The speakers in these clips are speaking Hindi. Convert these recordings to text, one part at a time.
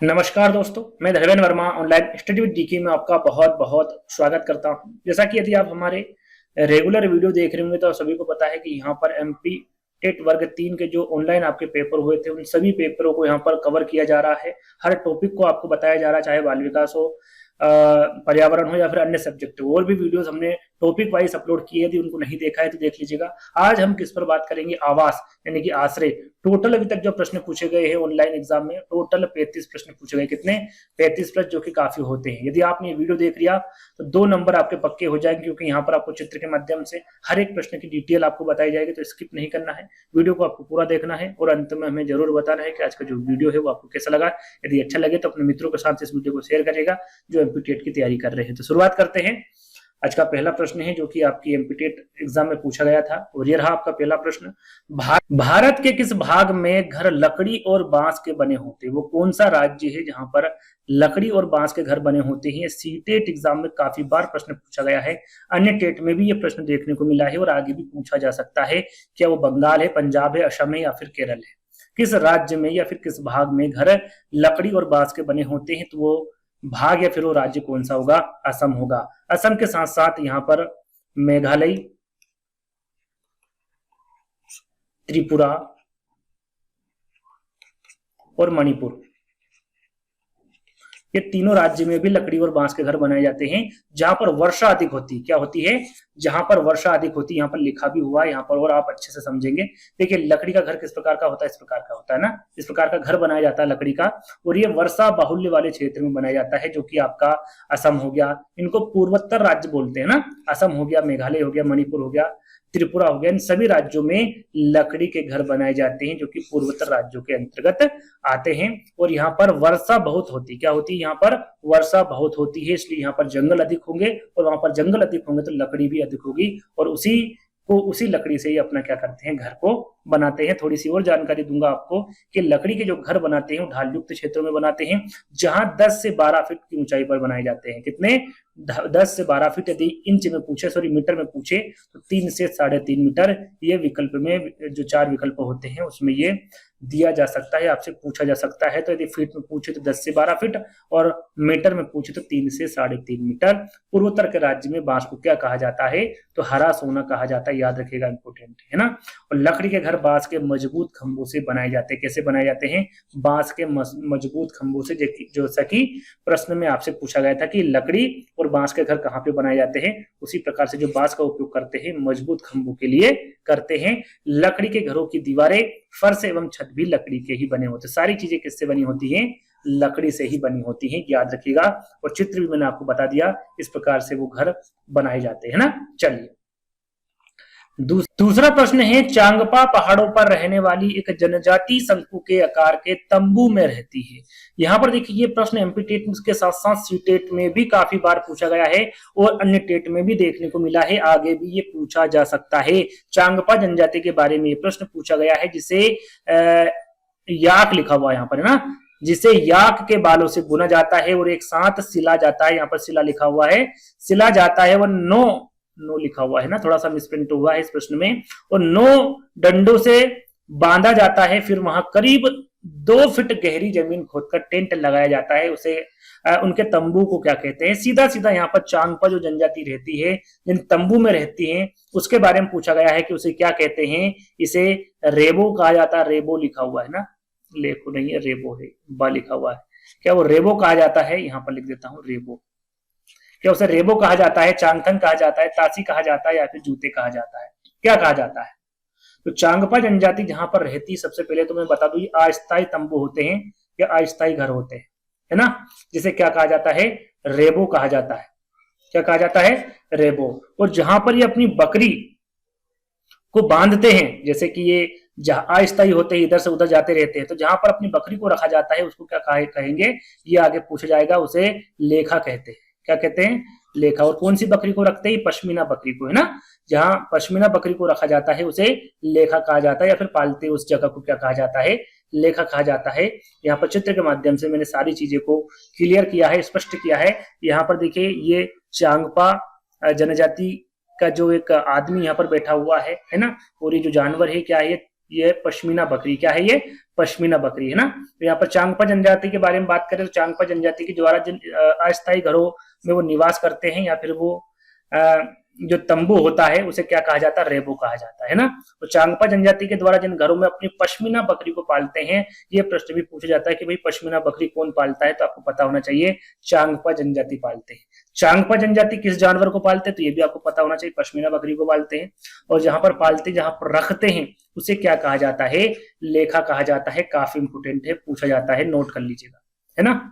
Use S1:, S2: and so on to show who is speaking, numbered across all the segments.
S1: नमस्कार दोस्तों, मैं Dharmendra Verma online study with DK में आपका बहुत बहुत स्वागत करता हूं। जैसा कि यदि आप हमारे रेगुलर वीडियो देख रहे होंगे तो सभी को पता है कि यहाँ पर एमपी टेट वर्ग 3 के जो ऑनलाइन आपके पेपर हुए थे उन सभी पेपरों को यहाँ पर कवर किया जा रहा है। हर टॉपिक को आपको बताया जा रहा है, चाहे बाल विकास हो, पर्यावरण हो या फिर अन्य सब्जेक्ट हो। और भी वीडियोस हमने टॉपिक वाइज अपलोड किए, यदि उनको नहीं देखा है तो देख लीजिएगा। आज हम किस पर बात करेंगे? आवास यानी कि आश्रय। टोटल अभी तक जो प्रश्न पूछे गए हैं ऑनलाइन एग्जाम में, टोटल 35 प्रश्न पूछे गए। कितने? 35 प्लस, जो कि काफी होते हैं। यदि आपने ये वीडियो देख लिया तो 2 नंबर आपके पक्के हो जाएंगे, क्योंकि यहाँ पर आपको चित्र के माध्यम से हर एक प्रश्न की डिटेल आपको बताई जाएगी। तो स्किप नहीं करना है, वीडियो को आपको पूरा देखना है और अंत में हमें जरूर बताना है कि आज का जो वीडियो है वो आपको कैसा लगा। यदि अच्छा लगे तो अपने मित्रों के साथ इस वीडियो को शेयर करेगा जो एमपी टेट की तैयारी कर रहे हैं। तो शुरुआत करते हैं। आज का पहला प्रश्न है जो कि आपकी एमपी टेट एग्जाम में पूछा गया था, और ये रहा आपका पहला प्रश्न। भारत के किस भाग में घर लकड़ी और बांस के बने होते हैं? वो कौन सा राज्य है जहां पर लकड़ी और बांस के घर बने होते हैं? सी टेट एग्जाम में काफी बार प्रश्न पूछा गया है, अन्य टेट में भी ये प्रश्न देखने को मिला है और आगे भी पूछा जा सकता है। क्या वो बंगाल है, पंजाब है, असम है या फिर केरल है? किस राज्य में या फिर किस भाग में घर लकड़ी और बांस के बने होते हैं? तो वो भाग या फिर वो राज्य कौन सा होगा? असम होगा। असम के साथ साथ यहाँ पर मेघालय, त्रिपुरा और मणिपुर, ये तीनों राज्य में भी लकड़ी और बांस के घर बनाए जाते हैं जहां पर वर्षा अधिक होती है। क्या होती है? जहां पर वर्षा अधिक होती है। यहाँ पर लिखा भी हुआ है यहाँ पर, और आप अच्छे से समझेंगे। देखिए, लकड़ी का घर किस प्रकार का होता है? इस प्रकार का होता है ना, इस प्रकार का घर बनाया जाता है लकड़ी का, और ये वर्षा बाहुल्य वाले क्षेत्र में बनाया जाता है, जो कि आपका असम हो गया। इनको पूर्वोत्तर राज्य बोलते हैं ना। असम हो गया, मेघालय हो गया, मणिपुर हो गया, त्रिपुरा हो गया। इन सभी राज्यों में लकड़ी के घर बनाए जाते हैं जो कि पूर्वोत्तर राज्यों के अंतर्गत आते हैं। और यहाँ पर वर्षा बहुत होती है। क्या होती है? यहाँ पर वर्षा बहुत होती है, इसलिए यहाँ पर जंगल अधिक होंगे, और वहां पर जंगल अधिक होंगे तो लकड़ी भी अधिक होगी, और उसी लकड़ी से ही अपना क्या करते हैं? घर को बनाते हैं। थोड़ी सी और जानकारी दूंगा आपको कि लकड़ी के जो घर बनाते हैं वो ढाल युक्त क्षेत्रों में बनाते हैं, जहां 10 से 12 फीट की ऊंचाई पर बनाए जाते हैं। कितने? 10 से 12 फीट। यदि इंच में पूछे, सॉरी मीटर में पूछे, तो 3 से 3.5 मीटर। ये विकल्प में जो 4 विकल्प होते हैं उसमें ये दिया जा सकता है, आपसे पूछा जा सकता है। तो यदि फीट में पूछे तो 10 से 12 फीट, और मीटर में पूछे तो 3 से 3.5 मीटर। पूर्वोत्तर के राज्य में बांस को क्या कहा जाता है? तो हरा सोना कहा जाता है। याद रखिएगा, इंपोर्टेंट है ना। और लकड़ी के घर बांस के मजबूत खंभों से बनाए जाते हैं। कैसे बनाए जाते हैं? बांस के मजबूत खंभों से। जो सकी प्रश्न में आपसे पूछा गया था कि लकड़ी और बांस के घर कहाँ पे बनाए जाते हैं, उसी प्रकार से जो बांस का उपयोग करते हैं मजबूत खंभों के लिए करते हैं। लकड़ी के घरों की दीवारें, फर्श एवं छत भी लकड़ी के ही बने होते हैं। सारी चीजें किससे बनी होती हैं? लकड़ी से ही बनी होती हैं, याद रखिएगा। और चित्र भी मैंने आपको बता दिया, इस प्रकार से वो घर बनाए जाते हैं ना। चलिए, दूसरा प्रश्न है, चांगपा पहाड़ों पर रहने वाली एक जनजाति शंकु के आकार के तंबू में रहती है। यहाँ पर देखिए, ये प्रश्न एमपी टेट के साथ साथ सी टेट में भी काफी बार पूछा गया है, और अन्य टेट में भी देखने को मिला है, आगे भी ये पूछा जा सकता है। चांगपा जनजाति के बारे में ये प्रश्न पूछा गया है, जिसे याक लिखा हुआ है यहाँ पर, है ना, जिसे याक के बालों से बुना जाता है और एक साथ सिला जाता है। यहाँ पर सिला लिखा हुआ है, सिला जाता है। वो नो लिखा हुआ है ना, थोड़ा सा मिसप्रिंट हुआ है इस प्रश्न में। और 9 डंडों से बांधा जाता है, फिर वहां करीब 2 फीट गहरी जमीन खोदकर टेंट लगाया जाता है। उसे उनके तंबू को क्या कहते हैं? सीधा सीधा यहाँ पर चांगपा जो जनजाति रहती है, जिन तंबू में रहती है, उसके बारे में पूछा गया है कि उसे क्या कहते हैं। इसे रेबो कहा जाता है। रेबो लिखा हुआ है ना, लेखो नहीं है, रेबो है, बा लिखा हुआ है। क्या वो रेबो कहा जाता है? यहाँ पर लिख देता हूँ, रेबो। क्या उसे रेबो कहा जाता है, चांगथंग कहा जाता है, तासी कहा जाता है, या फिर जूते कहा जाता है? क्या कहा जाता है? तो चांगपा जनजाति जहां पर रहती, सबसे पहले तो मैं बता दूं, ये अस्थायी तंबू होते हैं या अस्थायी घर होते हैं, है ना, जिसे क्या कहा जाता है? रेबो कहा जाता है। क्या कहा जाता है? रेबो। और जहां पर ये अपनी बकरी को बांधते हैं, जैसे कि ये जहां अस्थायी होते हैं, इधर से उधर जाते रहते हैं, तो जहां पर अपनी बकरी को रखा जाता है उसको क्या कहेंगे? ये आगे पूछा जाएगा। उसे लेखा कहते हैं। क्या कहते हैं? लेखा। और कौन सी बकरी को रखते हैं? पश्मीना बकरी को, है ना। जहां पश्मीना बकरी को रखा जाता है उसे लेखा कहा जाता है, या फिर पालते उस जगह को क्या कहा जाता है? लेखा कहा जाता है। यहाँ पर चित्र के माध्यम से मैंने सारी चीजें को क्लियर किया है, स्पष्ट किया है। यहाँ पर देखिए, ये चांगपा जनजाति का जो एक आदमी यहाँ पर बैठा हुआ है ना, और ये जो जानवर है क्या है? ये पश्मीना बकरी, क्या है ये? पश्मीना बकरी है ना। तो यहाँ पर चांगपा जनजाति के बारे में बात करें तो चांगपा जनजाति के द्वारा जिन अस्थायी घरों में वो निवास करते हैं या फिर वो जो तंबू होता है उसे क्या कहा जाता है? रेबो कहा जाता है ना। तो चांगपा जनजाति के द्वारा जिन घरों में अपनी पश्मीना बकरी को पालते हैं, ये प्रश्न भी पूछा जाता है कि भाई पश्मीना बकरी कौन पालता है, तो आपको पता होना चाहिए चांगपा जनजाति पालते हैं। चांगपा जनजाति किस जानवर को पालते हैं, तो ये भी आपको पता होना चाहिए, पश्मीना बकरी को पालते हैं। और जहां पर पालते, जहां पर रखते हैं उसे क्या कहा जाता है? लेखा कहा जाता है। काफी इंपोर्टेंट है, पूछा जाता है, नोट कर लीजिएगा, है ना।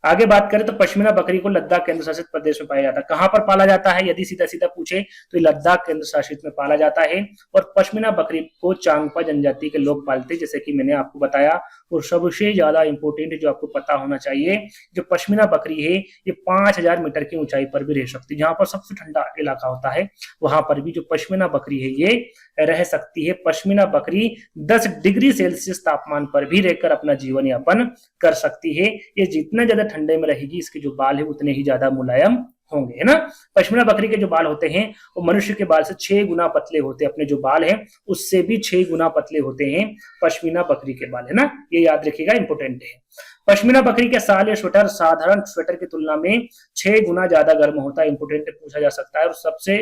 S1: आगे बात करें तो पश्मीना बकरी को लद्दाख केंद्र शासित प्रदेश में पाया जाता है। कहां पर पाला जाता है? यदि सीधा सीधा पूछे तो लद्दाख केंद्र शासित में पाला जाता है। और पश्मीना बकरी को चांगपा जनजाति के लोग पालते हैं, जैसे कि मैंने आपको बताया। और सबसे ज्यादा इंपोर्टेंट जो आपको पता होना चाहिए, जो पश्मीना बकरी है ये 5000 मीटर की ऊंचाई पर भी रह सकती है। जहां पर सबसे ठंडा इलाका होता है वहां पर भी जो पश्मीना बकरी है ये रह सकती है। पश्मीना बकरी 10 डिग्री सेल्सियस तापमान पर भी रहकर अपना जीवन यापन कर सकती है। ये जितना ज्यादा ठंडे में रहेगी, इसके जो बाल है उतने ही ज्यादा मुलायम होंगे, है ना। पश्मीना बकरी के जो बाल होते हैं वो मनुष्य के बाल से 6 गुना पतले होते हैं। अपने जो बाल हैं उससे भी 6 गुना पतले होते हैं पश्मीना बकरी के बाल, है ना। ये याद रखिएगा, इंपोर्टेंट है। पश्मीना बकरी के साल या स्वेटर साधारण स्वेटर की तुलना में 6 गुना ज्यादा गर्म होता है। इंपोर्टेंट पूछा जा सकता है। और सबसे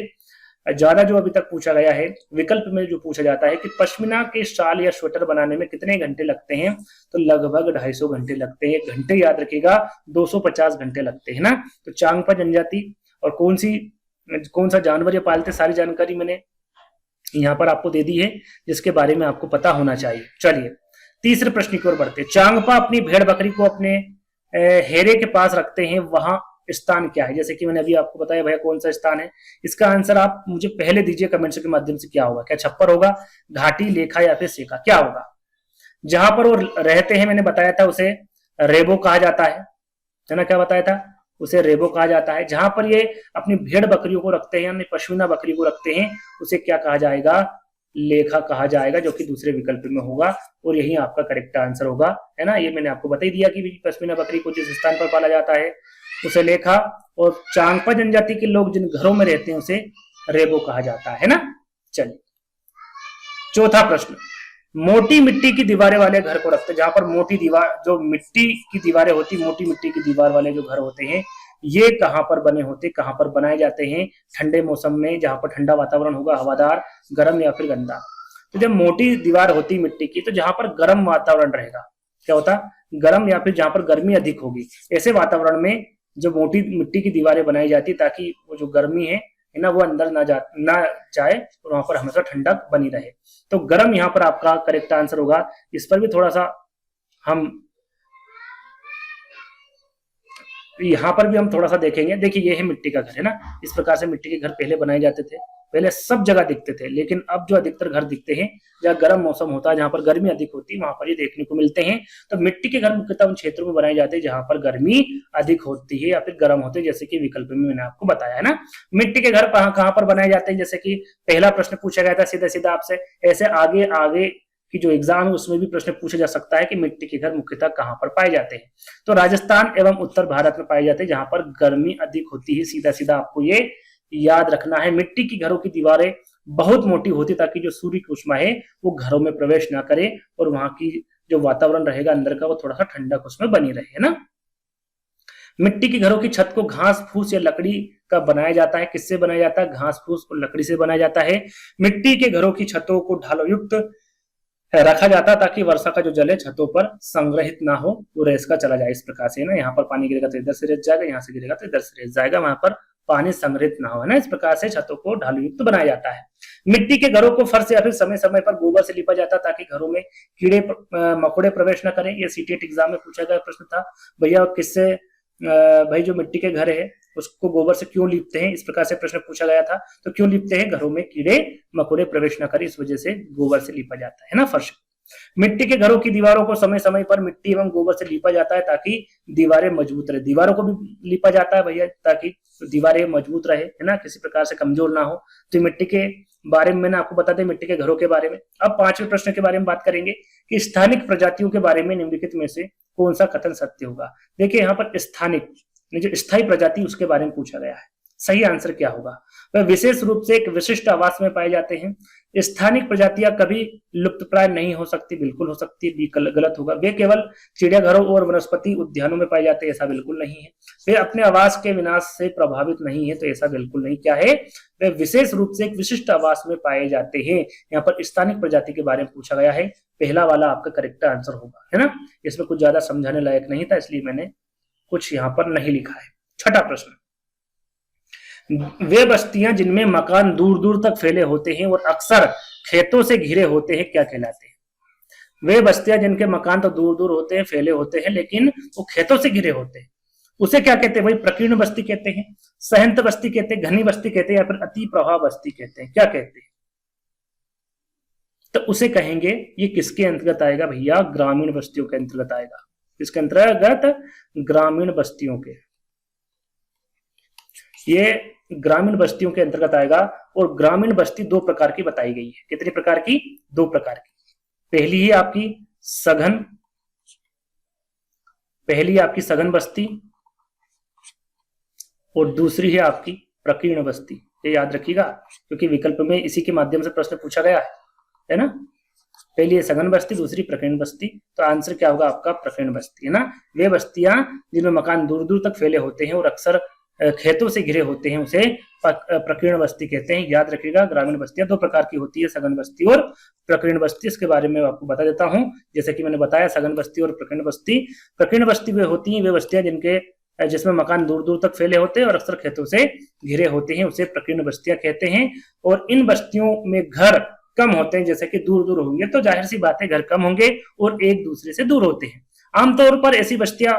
S1: ज्यादा जो अभी तक पूछा गया है विकल्प में जो पूछा जाता है कि पश्मीना के शाल या स्वेटर बनाने में कितने घंटे लगते हैं, तो लगभग 250 घंटे लगते हैं। घंटे याद रखिएगा, 250 घंटे लगते हैं ना। तो चांगपा जनजाति और कौन सा जानवर ये पालते, सारी जानकारी मैंने यहाँ पर आपको दे दी है, जिसके बारे में आपको पता होना चाहिए। चलिए तीसरे प्रश्न की ओर बढ़ते। चांगपा अपनी भेड़ बकरी को अपने हेरे के पास रखते हैं, वहां स्थान क्या है? जैसे कि मैंने अभी आपको बताया भैया कौन सा स्थान है। इसका आंसर आप मुझे पहले दीजिए कमेंट्स के माध्यम से। क्या होगा? क्या छप्पर होगा, घाटी, लेखा या फिर सेका? क्या होगा? जहां पर वो रहते हैं मैंने बताया था उसे रेबो कहा जाता है ना। क्या बताया था? उसे रेबो कहा जाता है। जहां पर ये अपनी भेड़ बकरियों को रखते हैं, अपनी पश्मीना बकरी को रखते हैं, उसे क्या कहा जाएगा? लेखा कहा जाएगा, जो कि दूसरे विकल्प में होगा। और यही आपका करेक्ट आंसर होगा, है ना। ये मैंने आपको बता ही दिया कि पश्मीना बकरी को जिस स्थान पर पाला जाता है उसे लेखा, और चांगपा जनजाति के लोग जिन घरों में रहते हैं उसे रेबो कहा जाता है ना। चलिए चौथा प्रश्न। मोटी मिट्टी की दीवारें वाले घर को रखते हैं। जहां पर मोटी दीवार, जो मिट्टी की दीवारें होती, मोटी मिट्टी की दीवार वाले जो घर होते हैं, ये कहां पर बने होते, कहां पर बनाए जाते हैं? ठंडे मौसम में, जहां पर ठंडा वातावरण होगा, हवादार, गर्म या फिर गंदा। तो जब मोटी दीवार होती मिट्टी की, तो जहां पर गर्म वातावरण रहेगा, क्या होता? गर्म, या फिर जहां पर गर्मी अधिक होगी, ऐसे वातावरण में जो मोटी मिट्टी की दीवारें बनाई जाती, ताकि वो जो गर्मी है ना वो अंदर ना जाए और वहां पर हमेशा ठंडक बनी रहे। तो गर्म यहाँ पर आपका करेक्ट आंसर होगा। इस पर भी थोड़ा सा हम यहाँ पर भी हम थोड़ा सा देखेंगे। देखिए ये है मिट्टी का घर, है ना। इस प्रकार से मिट्टी के घर पहले बनाए जाते थे, पहले सब जगह दिखते थे। लेकिन अब जो अधिकतर घर दिखते हैं जहाँ गर्म मौसम होता है, जहां पर गर्मी अधिक होती है, वहां पर ये देखने को मिलते हैं। तो मिट्टी के घर मुख्यतः उन क्षेत्रों में बनाए जाते हैं जहां पर गर्मी अधिक होती है या फिर गर्म होते हैं, जैसे कि विकल्प में मैंने आपको बताया, है ना। मिट्टी के घर कहां पर बनाए जाते हैं? जैसे कि पहला प्रश्न पूछा गया था सीधा सीधा आपसे, ऐसे आगे आगे की जो एग्जाम है उसमें भी प्रश्न पूछा जा सकता है कि मिट्टी के घर मुख्यतः कहां पर पाए जाते हैं। तो राजस्थान एवं उत्तर भारत में पाए जाते हैं, जहां पर गर्मी अधिक होती है। सीधा सीधा आपको ये याद रखना है। मिट्टी की घरों की दीवारें बहुत मोटी होती, ताकि जो सूर्य की ऊष्मा है वो घरों में प्रवेश ना करे, और वहां की जो वातावरण रहेगा अंदर का, वो थोड़ा सा ठंडक उसमें बनी रहे, है ना। मिट्टी के घरों की छत को घास फूस या लकड़ी का बनाया जाता है। किससे बनाया जाता है? घास फूस और लकड़ी से बनाया जाता है। मिट्टी के घरों की छतों को ढालो युक्त रखा जाता, ताकि वर्षा का जो जल है छतों पर संग्रहित ना हो, वो रेस का चला जाए। इस प्रकार से ना, यहाँ पर पानी गिरेगा तो इधर से रेस जाएगा, यहाँ से गिरेगा तो इधर से रेस जाएगा, वहां पर पानी संग्रहित ना हो, है ना। इस प्रकार से छतों को ढालू युक्त बनाया जाता है। मिट्टी के घरों को फर्श या फिर समय समय पर गोबर से लिपा जाता, ताकि घरों में कीड़े मकोड़े प्रवेश न करें। ये सीटेट एग्जाम में पूछा गया प्रश्न था भैया, किससे भाई जो मिट्टी के घर है उसको गोबर से क्यों लिपते हैं? इस प्रकार से प्रश्न पूछा गया था। तो क्यों लिपते हैं? घरों में कीड़े मकोड़े प्रवेश न करें, इस वजह से गोबर से लिपा जाता है ना फर्श। मिट्टी के घरों की दीवारों को समय समय पर मिट्टी एवं गोबर से लिपा जाता है, ताकि दीवारें मजबूत रहे। दीवारों को भी लिपा जाता है भैया, ताकि दीवारें मजबूत रहे, है ना, किसी प्रकार से कमजोर ना हो। तो मिट्टी के बारे में मैंने आपको बता दें, मिट्टी के घरों के बारे में। अब पांचवें प्रश्न के बारे में बात करेंगे कि स्थानिक प्रजातियों के बारे में निम्नलिखित में से कौन सा कथन सत्य होगा। देखिए यहाँ पर स्थानिक जो स्थायी प्रजाति उसके बारे में पूछा गया है। सही आंसर क्या होगा? वह विशेष रूप से एक विशिष्ट आवास में पाए जाते हैं। स्थानिक प्रजातियां कभी लुप्तप्राय नहीं हो सकती, बिल्कुल हो सकती है, बी गलत होगा। वे केवल चिड़ियाघरों और वनस्पति उद्यानों में पाए जाते हैं, ऐसा बिल्कुल नहीं है। वे अपने आवास के विनाश से प्रभावित नहीं है, तो ऐसा बिल्कुल नहीं। क्या है? वे विशेष रूप से एक विशिष्ट आवास में पाए जाते हैं। यहाँ पर स्थानिक प्रजाति के बारे में पूछा गया है, पहला वाला आपका करेक्ट आंसर होगा, है ना। इसमें कुछ ज्यादा समझाने लायक नहीं था, इसलिए मैंने कुछ यहाँ पर नहीं लिखा है। छठा प्रश्न, वे बस्तियां जिनमें मकान दूर दूर तक फैले होते हैं और अक्सर खेतों से घिरे होते हैं, क्या कहलाते हैं? वे बस्तियां जिनके मकान तो दूर दूर होते हैं, फैले होते हैं, लेकिन वो खेतों से घिरे होते हैं, उसे क्या कहते हैं भाई? प्रकीर्ण बस्ती कहते हैं, सहंत बस्ती कहते हैं, घनी बस्ती कहते हैं, या फिर अति प्रवाह बस्ती कहते हैं, क्या कहते हैं? तो उसे कहेंगे, ये किसके अंतर्गत आएगा भैया? ग्रामीण बस्तियों के अंतर्गत आएगा। किसके अंतर्गत? ग्रामीण बस्तियों के। ये ग्रामीण बस्तियों के अंतर्गत आएगा। और ग्रामीण बस्ती दो प्रकार की बताई गई है। कितनी प्रकार की? दो प्रकार की। पहली है आपकी सघन बस्ती और दूसरी है आपकी प्रकीर्ण बस्ती। ये याद रखिएगा, क्योंकि विकल्प में इसी के माध्यम से प्रश्न पूछा गया है ना। पहली है सघन बस्ती, दूसरी प्रकीर्ण बस्ती। तो आंसर क्या होगा आपका? प्रकीर्ण बस्ती, है ना। वे बस्तियां जिनमें मकान दूर दूर तक फैले होते हैं और अक्सर खेतों से घिरे होते हैं, उसे प्रकीर्ण बस्ती कहते हैं। याद रखिएगा, ग्रामीण बस्तियां दो प्रकार की होती है, सघन बस्ती और प्रकीर्ण बस्ती। इसके बारे में आपको बता देता हूं। जैसे कि मैंने बताया, सघन बस्ती और प्रकीर्ण बस्ती वे होती हैं, वे बस्तियां जिसमें मकान दूर दूर तक फैले होते हैं और अक्सर खेतों से घिरे होते हैं, उसे प्रकीर्ण बस्तियां कहते हैं। और इन बस्तियों में घर कम होते हैं, जैसे कि दूर दूर होंगे तो जाहिर सी बात है घर कम होंगे और एक दूसरे से दूर होते हैं। आमतौर पर ऐसी बस्तियां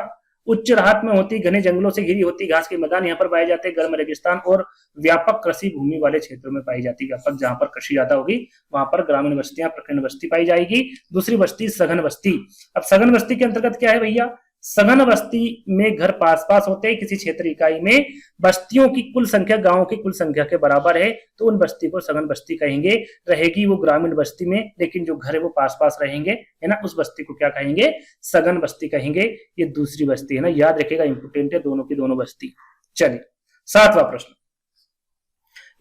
S1: उच्च राहत में होती, घने जंगलों से घिरी होती, घास के मैदान यहाँ पर पाए जाते हैं, गर्म रेगिस्तान और व्यापक कृषि भूमि वाले क्षेत्रों में पाई जाती है। व्यापक जहां पर कृषि ज्यादा होगी वहां पर ग्रामीण बस्तियां, प्रकीर्ण बस्ती पाई जाएगी। दूसरी बस्ती सघन बस्ती। अब सघन बस्ती के अंतर्गत क्या है भैया? सघन बस्ती में घर पास पास होते हैं, किसी क्षेत्र इकाई में बस्तियों की कुल संख्या गांवों की कुल संख्या के बराबर है, तो उन बस्ती को सघन बस्ती कहेंगे। रहेगी वो ग्रामीण बस्ती में, लेकिन जो घर है वो पास पास रहेंगे, है ना। उस बस्ती को क्या कहेंगे? सघन बस्ती कहेंगे। ये दूसरी बस्ती है ना, याद रखिएगा, इंपोर्टेंट है दोनों की दोनों बस्ती। चलिए, सातवां प्रश्न।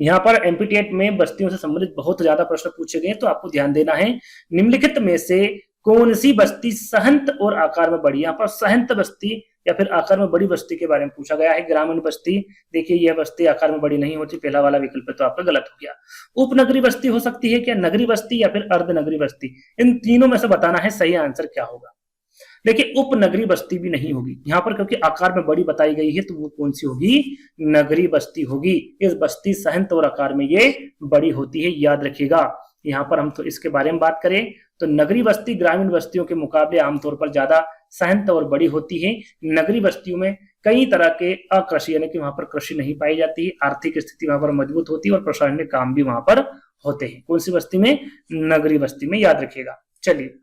S1: यहाँ पर एमपीटेट में बस्तियों से संबंधित बहुत ज्यादा प्रश्न पूछे गए, तो आपको ध्यान देना है। निम्नलिखित में से कौन सी बस्ती सहंत और आकार में बड़ी? यहाँ पर सहंत बस्ती या फिर आकार में बड़ी बस्ती के बारे में पूछा गया है। ग्रामीण बस्ती, देखिए यह बस्ती आकार में बड़ी नहीं होती, पहला वाला विकल्प तो आपका गलत हो गया। उपनगरीय बस्ती हो सकती है क्या? नगरी बस्ती या फिर अर्धनगरीय बस्ती? इन तीनों में से बताना है सही आंसर क्या होगा। देखिए, उपनगरीय बस्ती भी नहीं होगी यहाँ पर, क्योंकि आकार में बड़ी बताई गई है, तो वो कौन सी होगी? नगरीय बस्ती होगी। इस बस्ती सहंत और आकार में ये बड़ी होती है, याद रखिएगा। यहाँ पर हम तो इसके बारे में बात करें तो नगरीय बस्ती ग्रामीण बस्तियों के मुकाबले आमतौर पर ज्यादा सहंत और बड़ी होती है। नगरीय बस्तियों में कई तरह के अकृषि, यानी कि वहां पर कृषि नहीं पाई जाती है, आर्थिक स्थिति वहां पर मजबूत होती है और प्रशासनिक काम भी वहां पर होते हैं। कौन सी बस्ती में? नगरीय बस्ती में, याद रखिएगा। चलिए,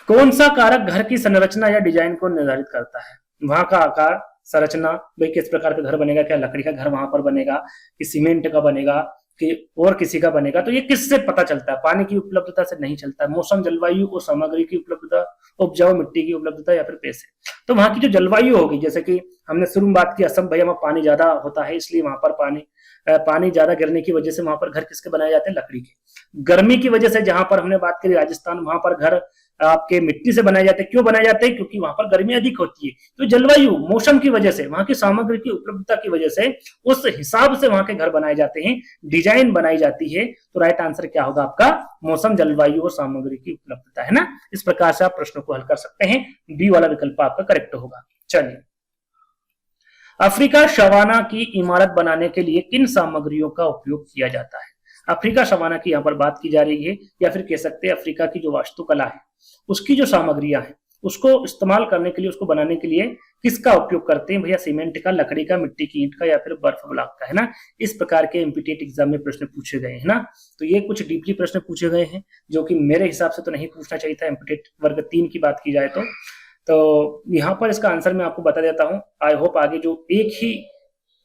S1: कौन सा कारक घर की संरचना या डिजाइन को निर्धारित करता है? वहां का आकार, संरचना, भाई किस प्रकार का घर बनेगा, क्या लकड़ी का घर वहां पर बनेगा कि सीमेंट का बनेगा कि और किसी का बनेगा, तो ये किससे पता चलता है? पानी की उपलब्धता से नहीं चलता है, मौसम, जलवायु और सामग्री की उपलब्धता, उपजाऊ मिट्टी की उपलब्धता, या फिर पैसे। तो वहां की जो जलवायु होगी, जैसे कि हमने शुरू में बात की असम भैया में पानी ज्यादा होता है, इसलिए वहां पर पानी ज्यादा गिरने की वजह से वहां पर घर किसके बनाए जाते हैं? लकड़ी के। गर्मी की वजह से जहां पर हमने बात करी राजस्थान, वहां पर घर आपके मिट्टी से बनाए जाते हैं। क्यों बनाए जाते हैं? क्योंकि वहां पर गर्मी अधिक होती है। तो जलवायु, मौसम की वजह से, वहां की सामग्री की उपलब्धता की वजह से उस हिसाब से वहां के घर बनाए जाते हैं, डिजाइन बनाई जाती है। तो राइट आंसर क्या होगा आपका? मौसम, जलवायु और सामग्री की उपलब्धता, है ना। इस प्रकार से आप प्रश्नों को हल कर सकते हैं। बी वाला विकल्प आपका करेक्ट होगा। चलिए, अफ्रीका शवाना की इमारत बनाने के लिए किन सामग्रियों का उपयोग किया जाता है? अफ्रीका शवाना की यहाँ पर बात की जा रही है, या फिर कह सकते हैं अफ्रीका की जो वास्तुकला है उसकी जो सामग्रियां हैं उसको इस्तेमाल करने के लिए, उसको बनाने के लिए किसका उपयोग करते हैं भैया? सीमेंट का, लकड़ी का, मिट्टी की ईंट का, या फिर बर्फ ब्लॉक का, है ना। इस प्रकार के एमपीटेट एग्जाम में प्रश्न पूछे गए हैं ना। तो ये कुछ डीपली प्रश्न पूछे गए हैं जो कि मेरे हिसाब से तो नहीं पूछना चाहिए था। एमपीटेट वर्ग 3 की बात की जाए तो यहाँ पर इसका आंसर मैं आपको बता देता हूँ। आई होप आगे जो एक ही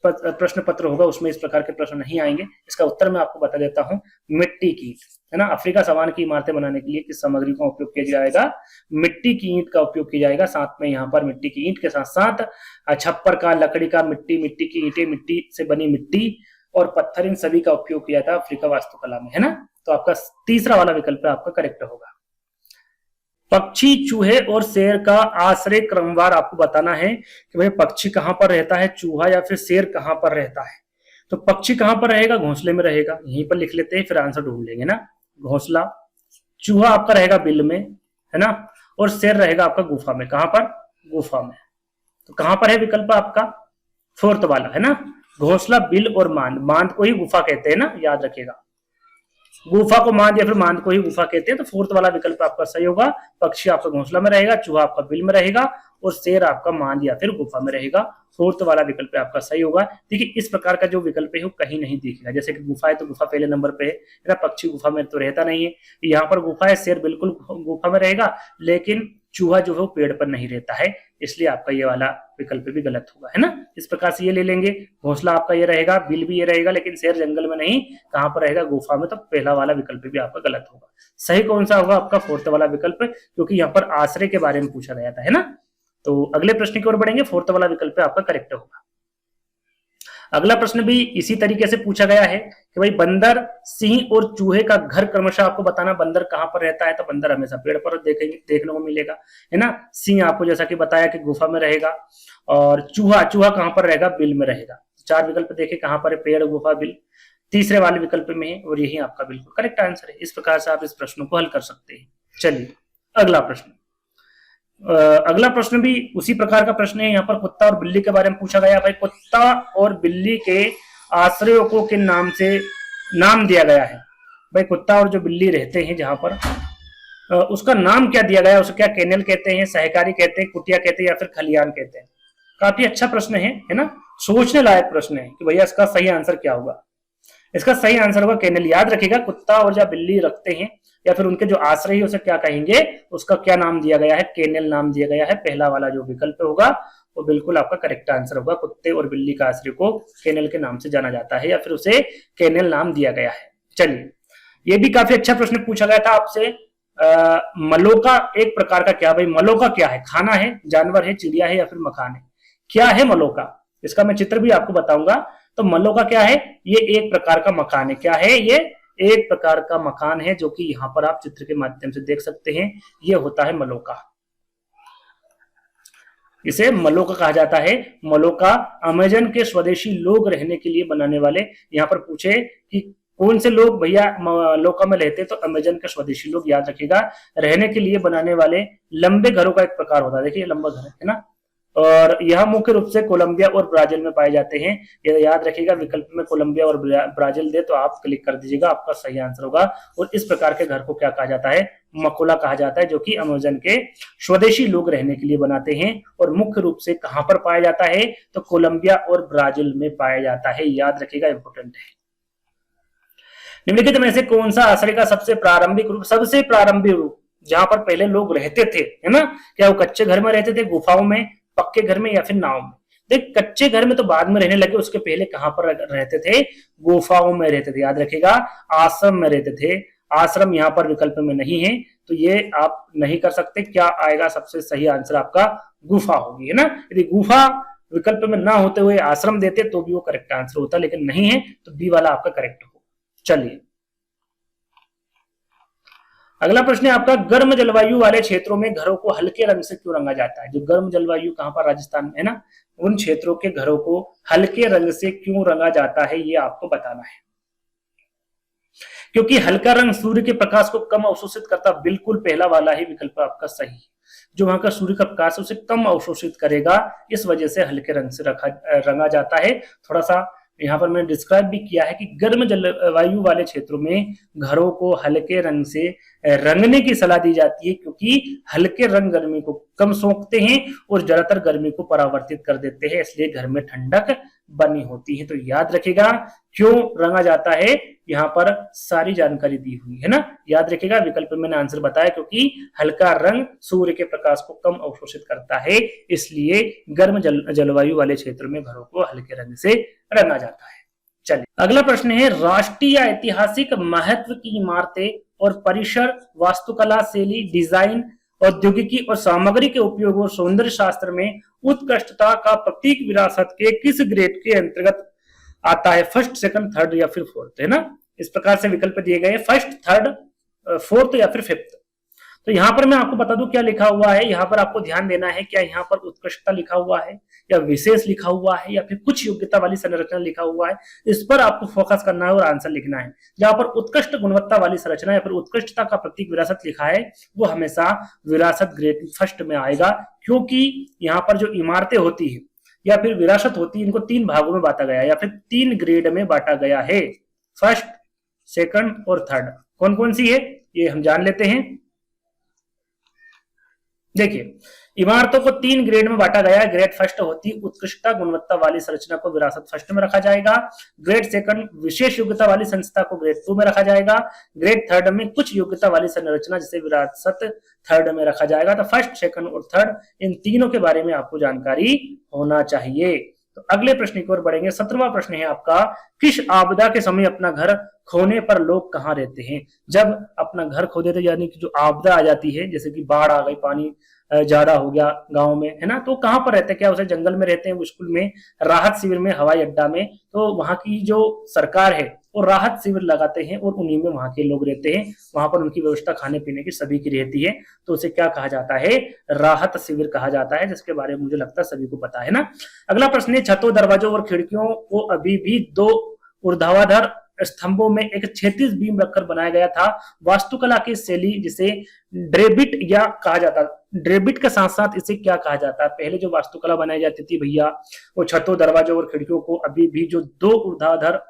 S1: प्रश्न पत्र होगा उसमें इस प्रकार के प्रश्न नहीं आएंगे। इसका उत्तर मैं आपको बता देता हूं, मिट्टी की ईंट, है ना। अफ्रीका सावान की इमारतें बनाने के लिए किस सामग्री का उपयोग किया जाएगा? मिट्टी की ईंट का उपयोग किया जाएगा। साथ में यहाँ पर मिट्टी की ईंट के साथ साथ छप्पर का, लकड़ी का, मिट्टी की ईंटें, मिट्टी से बनी मिट्टी और पत्थर, इन सभी का उपयोग किया था अफ्रीका वास्तुकला में, है ना। तो आपका तीसरा वाला विकल्प आपका करेक्ट होगा। पक्षी, चूहे और शेर का आश्रय क्रमवार आपको बताना है कि भाई पक्षी कहां पर रहता है, चूहा या फिर शेर कहां पर रहता है। तो पक्षी कहां पर रहेगा? घोंसले में रहेगा। यहीं पर लिख लेते हैं, फिर आंसर ढूंढ लेंगे ना। घोंसला। चूहा आपका रहेगा बिल में, है ना, और शेर रहेगा आपका गुफा में। कहां पर? गुफा में। तो कहां पर है विकल्प आपका? फोर्थ वाला, है ना। घोंसला, बिल और मांद। मांद को ही गुफा कहते हैं ना, याद रखिएगा। गुफा को मांद या फिर मांद को ही गुफा कहते हैं। तो फोर्थ वाला विकल्प आपका सही होगा। पक्षी आपका घोंसला में रहेगा, चूहा आपका बिल में रहेगा और शेर आपका मांद या फिर गुफा में रहेगा। फोर्थ वाला विकल्प आपका सही होगा। देखिए इस प्रकार का जो विकल्प है वो कहीं नहीं दिखेगा। जैसे कि गुफा है तो गुफा पहले नंबर पे है ना, पक्षी गुफा में तो रहता नहीं है। यहाँ पर गुफा है, शेर बिल्कुल गुफा में रहेगा, लेकिन चूहा जो है वो पेड़ पर नहीं रहता है, इसलिए आपका ये वाला विकल्प भी गलत होगा, है ना। इस प्रकार से ये ले लेंगे। घोंसला आपका ये रहेगा, बिल भी ये रहेगा, लेकिन शेर जंगल में नहीं, कहां पर रहेगा? गुफा में। तो पहला वाला विकल्प भी आपका गलत होगा। सही कौन सा होगा? आपका फोर्थ वाला विकल्प, क्योंकि यहाँ पर आश्रय के बारे में पूछा गया था, है ना। तो अगले प्रश्न की ओर बढ़ेंगे। फोर्थ वाला विकल्प आपका करेक्ट होगा। अगला प्रश्न भी इसी तरीके से पूछा गया है कि भाई बंदर, सिंह और चूहे का घर क्रमशः आपको बताना। बंदर कहां पर रहता है? तो बंदर हमेशा पेड़ पर देखने को मिलेगा, है ना। सिंह आपको जैसा कि बताया कि गुफा में रहेगा, और चूहा कहां पर रहेगा? बिल में रहेगा। चार विकल्प देखे कहां पर है? पेड़, गुफा, बिल। तीसरे वाले विकल्प में है और यही आपका बिल्कुल करेक्ट आंसर है। इस प्रकार से आप इस प्रश्न को हल कर सकते हैं। चलिए अगला प्रश्न। अगला प्रश्न भी उसी प्रकार का प्रश्न है। यहाँ पर कुत्ता और बिल्ली के बारे में पूछा गया। भाई कुत्ता और बिल्ली के आश्रयों को किन नाम से नाम दिया गया है? भाई कुत्ता और जो बिल्ली रहते हैं जहां पर, उसका नाम क्या दिया गया है? उसे क्या केनल कहते हैं, सहकारी कहते हैं, कुटिया कहते हैं या फिर खलियान कहते हैं? काफी अच्छा प्रश्न है ना। सोचने लायक प्रश्न है कि भैया इसका सही आंसर क्या होगा। इसका सही आंसर होगा केनल। याद रखिएगा, कुत्ता और जब बिल्ली रखते हैं या फिर उनके जो आश्रय है उसे क्या कहेंगे? उसका क्या नाम दिया गया है? केनल नाम दिया गया है। पहला वाला जो विकल्प होगा वो बिल्कुल आपका करेक्ट आंसर होगा। कुत्ते और बिल्ली का आश्रय को केनल के नाम से जाना जाता है या फिर उसे केनल नाम दिया गया है। चलिए ये भी काफी अच्छा प्रश्न पूछा गया था आपसे। मलोका एक प्रकार का क्या? भाई मलोका क्या है? खाना है, जानवर है, चिड़िया है या फिर मकान है? क्या है मलोका? इसका मैं चित्र भी आपको बताऊंगा। तो मलोका क्या है? ये एक प्रकार का मकान है। क्या है? ये एक प्रकार का मकान है, जो कि यहां पर आप चित्र के माध्यम से देख सकते हैं। ये होता है मलोका। इसे मलोका कहा जाता है। मलोका अमेजन के स्वदेशी लोग रहने के लिए बनाने वाले। यहां पर पूछे कि कौन से लोग भैया मलोका में रहते, तो अमेजन के स्वदेशी लोग। याद रखिएगा, रहने के लिए बनाने वाले लंबे घरों का एक प्रकार होता है। देखिए लंबा घर है ना, और यह मुख्य रूप से कोलंबिया और ब्राजील में पाए जाते हैं। ये याद रखिएगा, विकल्प में कोलंबिया और ब्राजील दे तो आप क्लिक कर दीजिएगा, आपका सही आंसर होगा। और इस प्रकार के घर को क्या कहा जाता है? मकोला कहा जाता है, जो कि अमेजन के स्वदेशी लोग रहने के लिए बनाते हैं। और मुख्य रूप से कहां पर पाया जाता है? तो कोलंबिया और ब्राजील में पाया जाता है। याद रखिएगा, इंपोर्टेंट है। निम्नलिखित में से कौन सा आश्रय का सबसे प्रारंभिक रूप जहां पर पहले लोग रहते थे, है ना? क्या वो कच्चे घर में रहते थे, गुफाओं में, पक्के घर में या फिर नाव में? देख कच्चे घर में तो बाद में रहने लगे, उसके पहले कहां पर रहते थे? गुफाओं में रहते थे। याद रखिएगा, आश्रम में रहते थे। आश्रम यहाँ पर विकल्प में नहीं है, तो ये आप नहीं कर सकते। क्या आएगा? सबसे सही आंसर आपका गुफा होगी, है ना। यदि गुफा विकल्प में ना होते हुए आश्रम देते तो भी वो करेक्ट आंसर होता, लेकिन नहीं है, तो बी वाला आपका करेक्ट होगा। चलिए अगला प्रश्न है आपका, गर्म जलवायु वाले क्षेत्रों में घरों को हल्के रंग से क्यों रंगा जाता है? जो गर्म जलवायु कहां पर? राजस्थान में, है ना। उन क्षेत्रों के घरों को हल्के रंग से क्यों रंगा जाता है, ये आपको बताना है। क्योंकि हल्का रंग सूर्य के प्रकाश को कम अवशोषित करता। बिल्कुल पहला वाला ही विकल्प आपका सही है। जो वहां का सूर्य का प्रकाश है उसे कम अवशोषित करेगा, इस वजह से हल्के रंग से रंगा जाता है। थोड़ा सा यहाँ पर मैंने डिस्क्राइब भी किया है कि गर्म जलवायु वाले क्षेत्रों में घरों को हल्के रंग से रंगने की सलाह दी जाती है, क्योंकि हल्के रंग गर्मी को कम सोखते हैं और ज्यादातर गर्मी को परावर्तित कर देते हैं, इसलिए घर में ठंडक बनी होती है। तो याद रखिएगा क्यों रंगा जाता है, यहाँ पर सारी जानकारी दी हुई है ना, याद रखिएगा। विकल्प में मैंने आंसर बताया क्योंकि हल्का रंग सूर्य के प्रकाश को कम अवशोषित करता है, इसलिए गर्म जलवायु वाले क्षेत्र में घरों को हल्के रंग से रंगा जाता है। चलिए अगला प्रश्न है, राष्ट्रीय या ऐतिहासिक महत्व की इमारतें और परिसर वास्तुकला, शैली, डिजाइन, औद्योगिकी और सामग्री के उपयोग और सौंदर्य शास्त्र में उत्कृष्टता का प्रतीक विरासत के किस ग्रेड के अंतर्गत आता है? फर्स्ट, सेकंड, थर्ड या फिर फोर्थ, है ना। इस प्रकार से विकल्प दिए गए, फर्स्ट, थर्ड, फोर्थ या फिर फिफ्थ। तो यहाँ पर मैं आपको बता दूं क्या लिखा हुआ है, यहाँ पर आपको ध्यान देना है, क्या यहाँ पर उत्कृष्टता लिखा हुआ है या विशेष लिखा हुआ है या फिर कुछ योग्यता वाली संरचना लिखा हुआ है, इस पर आपको फोकस करना है और आंसर लिखना है। जहां पर उत्कृष्ट गुणवत्ता वाली संरचना या फिर उत्कृष्टता का प्रतीक विरासत लिखा है, वो हमेशा विरासत ग्रेड फर्स्ट में आएगा, क्योंकि यहाँ पर जो इमारतें होती है या फिर विरासत होती है, इनको 3 भागों में बांटा गया है या फिर 3 ग्रेड में बांटा गया है, फर्स्ट, सेकंड और थर्ड। कौन कौन सी है ये हम जान लेते हैं। देखिए, इमारतों को 3 ग्रेड में बांटा गया है। ग्रेड फर्स्ट होती उत्कृष्टता गुणवत्ता वाली संरचना को विरासत फर्स्ट में रखा जाएगा। ग्रेड सेकंड विशेष योग्यता वाली संस्था को ग्रेड 2 में रखा जाएगा। ग्रेड थर्ड में कुछ योग्यता वाली संरचना जिसे विरासत थर्ड में रखा जाएगा। तो फर्स्ट, सेकंड और थर्ड, इन तीनों के बारे में आपको जानकारी होना चाहिए। तो अगले प्रश्न की ओर बढ़ेंगे। 17वां प्रश्न है आपका, किस आपदा के समय अपना घर खोने पर लोग कहाँ रहते हैं? जब अपना घर खो देते, यानी कि जो आपदा आ जाती है, जैसे कि बाढ़ आ गई, पानी ज्यादा हो गया गांव में, है ना, तो कहाँ पर रहते हैं? क्या उसे जंगल में रहते हैं, स्कूल में, राहत शिविर में, हवाई अड्डा में? तो वहां की जो सरकार है वो राहत शिविर लगाते हैं और उन्हीं में वहां के लोग रहते हैं। वहां पर उनकी व्यवस्था खाने पीने की सभी की रहती है, तो उसे क्या कहा जाता है? राहत शिविर कहा जाता है, जिसके बारे में मुझे लगता है सभी को पता है ना। अगला प्रश्न है, छतों, दरवाजों और खिड़कियों को अभी भी 2 ऊर्ध्वाधर स्तंभों में एक क्षैतिज बीम रखकर बनाया गया था। वास्तुकला की शैली जिसे ड्रेबिट या कहा जाता, ड्रेबिट के साथ साथ इसे क्या कहा जाता है? पहले जो वास्तुकला बनाई जाती थी भैया, वो छतों, दरवाजों और खिड़कियों को अभी भी जो 2 ऊर्ध्वाधर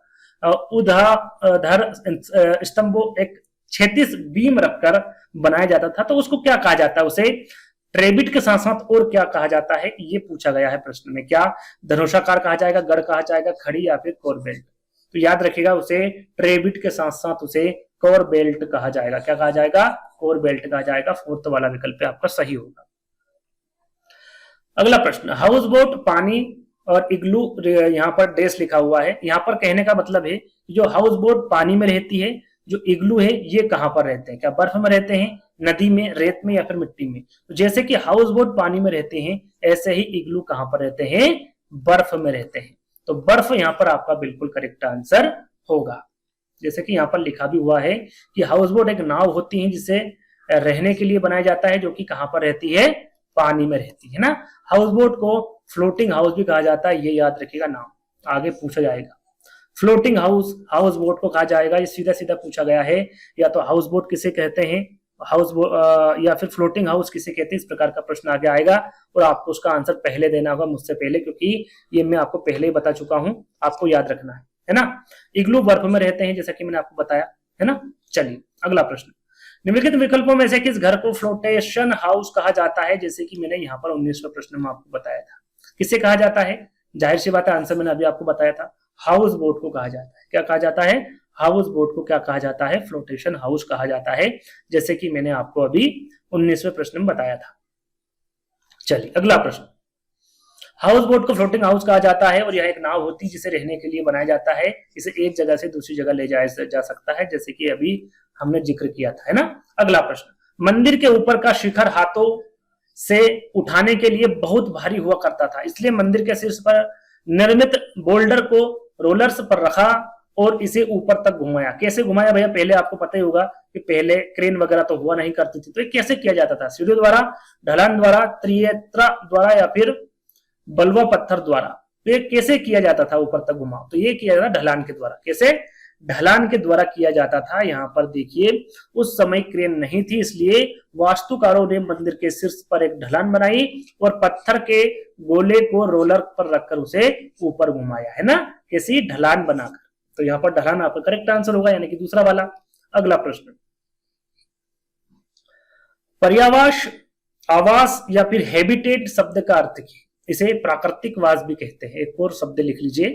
S1: स्तंभों एक क्षैतिज बीम रखकर बनाया जाता था, तो उसको क्या कहा जाता है? उसे ट्रेबिट के साथ साथ और क्या कहा जाता है, ये पूछा गया है प्रश्न में। क्या धनुषाकार कहा जाएगा, गढ़ कहा जाएगा, खड़ी या फिर कोर बेल्ट? तो याद रखिएगा, उसे ट्रेबिट के साथ साथ उसे कोर बेल्ट कहा जाएगा। क्या कहा जाएगा? कोर बेल्ट कहा जाएगा। फोर्थ वाला विकल्प आपका सही होगा। अगला प्रश्न, हाउस बोट, पानी और इग्लू, यहाँ पर डेस लिखा हुआ है। यहाँ पर कहने का मतलब है जो हाउस बोट पानी में रहती है, जो इग्लू है ये कहां पर रहते हैं? क्या बर्फ में रहते हैं, नदी में, रेत में या फिर मिट्टी में? तो जैसे कि हाउस बोट पानी में रहते हैं, ऐसे ही इग्लू कहां पर रहते हैं? बर्फ में रहते हैं। तो बर्फ यहाँ पर आपका बिल्कुल करेक्ट आंसर होगा। जैसे कि यहाँ पर लिखा भी हुआ है कि हाउस बोट एक नाव होती है जिसे रहने के लिए बनाया जाता है, जो कि कहां पर रहती है? पानी में रहती है ना। हाउस बोट को फ्लोटिंग हाउस भी कहा जाता है, ये याद रखिएगा, नाम आगे पूछा जाएगा। फ्लोटिंग हाउस, हाउस बोट को कहा जाएगा, ये सीधा सीधा पूछा गया है। या तो हाउस बोट किसे कहते हैं, हाउस बोट या फिर फ्लोटिंग हाउस किसे कहते हैं, इस प्रकार का प्रश्न आगे आएगा और आपको उसका आंसर पहले देना होगा मुझसे पहले, क्योंकि ये मैं आपको पहले ही बता चुका हूं, आपको याद रखना है ना। इग्लू बर्फ में रहते हैं, जैसा कि मैंने आपको बताया, है ना। चलिए अगला प्रश्न, निम्नलिखित विकल्पों में से किस घर को फ्लोटेशन हाउस कहा जाता है? जैसे कि मैंने यहाँ पर 19वें प्रश्न में आपको बताया था, किसे कहा जाता है? जाहिर सी बात है, आंसर मैंने अभी आपको बताया था, हाउस बोट को कहा जाता है। क्या कहा जाता है? हाउस बोट को क्या कहा जाता है? फ्लोटेशन हाउस कहा जाता है, जैसे कि मैंने आपको अभी 19वें प्रश्न में बताया था। चलिए अगला प्रश्न, हाउस बोट को फ्लोटिंग हाउस कहा जाता है और यह एक नाव होती है जिसे रहने के लिए बनाया जाता है। इसे एक जगह से दूसरी जगह ले जाया जा सकता है, जैसे कि अभी हमने जिक्र किया था, है ना। अगला प्रश्न, मंदिर के ऊपर का शिखर हाथों से उठाने के लिए बहुत भारी हुआ करता था, इसलिए मंदिर के शीर्ष पर निर्मित बोल्डर को रोलर्स पर रखा और इसे ऊपर तक घुमाया। कैसे घुमाया भैया? पहले आपको पता ही होगा कि पहले क्रेन वगैरह तो हुआ नहीं करती थी, तो ये कैसे किया जाता था? सीढ़ियों द्वारा, ढलान द्वारा, त्रियत्रा द्वारा या फिर बलुआ पत्थर द्वारा? तो ये कैसे किया जाता था ऊपर तक घुमाओ? तो ये किया जाता ढलान के द्वारा। कैसे? ढलान के द्वारा किया जाता था। यहाँ पर देखिए, उस समय क्रेन नहीं थी, इसलिए वास्तुकारों ने मंदिर के शीर्ष पर एक ढलान बनाई और पत्थर के गोले को रोलर पर रखकर उसे ऊपर घुमाया, है ना, कैसी? ढलान बनाकर। तो यहाँ पर ढलान आपका करेक्ट आंसर होगा, यानी कि दूसरा वाला। अगला प्रश्न, पर्यावास, आवास या फिर हैबिटेट शब्द का अर्थ क्या? इसे प्राकृतिकवास भी कहते हैं। एक और शब्द लिख लीजिए,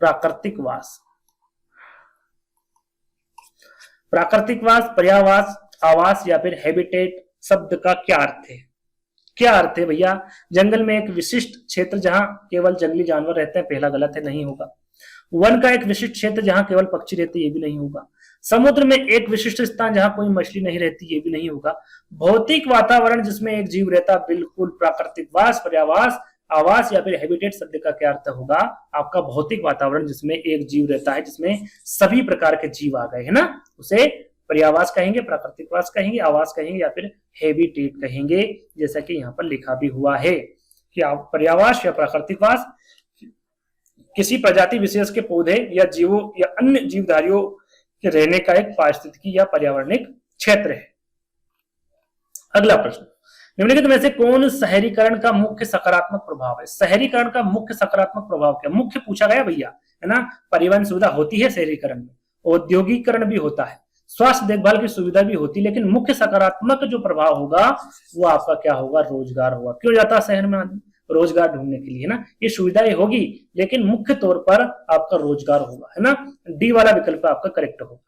S1: प्राकृतिकवास। प्राकृतिकवास, पर्यावास, आवास या फिर हैबिटेट शब्द का क्या अर्थ है? क्या अर्थ है भैया? जंगल में एक विशिष्ट क्षेत्र जहां केवल जंगली जानवर रहते हैं, पहला गलत है, नहीं होगा। वन का एक विशिष्ट क्षेत्र जहां केवल पक्षी रहते, ये भी नहीं होगा। समुद्र में एक विशिष्ट स्थान जहां कोई मछली नहीं रहती, ये भी नहीं होगा। भौतिक वातावरण जिसमें एक जीव रहता, बिल्कुल। प्राकृतिकवास, पर्यावास, आवास या फिर हैबिटेट शब्द का क्या अर्थ होगा आपका? भौतिक वातावरण जिसमें एक जीव रहता है, जिसमें सभी प्रकार के जीव आ गए, है ना, उसे पर्यावास कहेंगे, प्राकृतिकवास कहेंगे, आवास कहेंगे या फिर हैबिटेट कहेंगे। जैसा कि यहाँ पर लिखा भी हुआ है कि आप पर्यावास या प्राकृतिकवास किसी प्रजाति विशेष के पौधे या जीवों या अन्य जीवधारियों के रहने का एक पारिस्थितिकी या पर्यावरणिक क्षेत्र है। अगला प्रश्न, निम्नलिखित में से कौन शहरीकरण का मुख्य सकारात्मक प्रभाव है? शहरीकरण का मुख्य सकारात्मक प्रभाव क्या? मुख्य पूछा गया भैया, है ना। परिवहन सुविधा होती है शहरीकरण में, औद्योगिकरण भी होता है, स्वास्थ्य देखभाल की सुविधा भी होती है, लेकिन मुख्य सकारात्मक जो प्रभाव होगा वो आपका क्या होगा? रोजगार होगा। क्यों जाता है शहर में आदमी? रोजगार ढूंढने के लिए, है ना। ये सुविधाएं होगी लेकिन मुख्य तौर पर आपका रोजगार होगा, है ना। डी वाला विकल्प आपका करेक्ट होगा।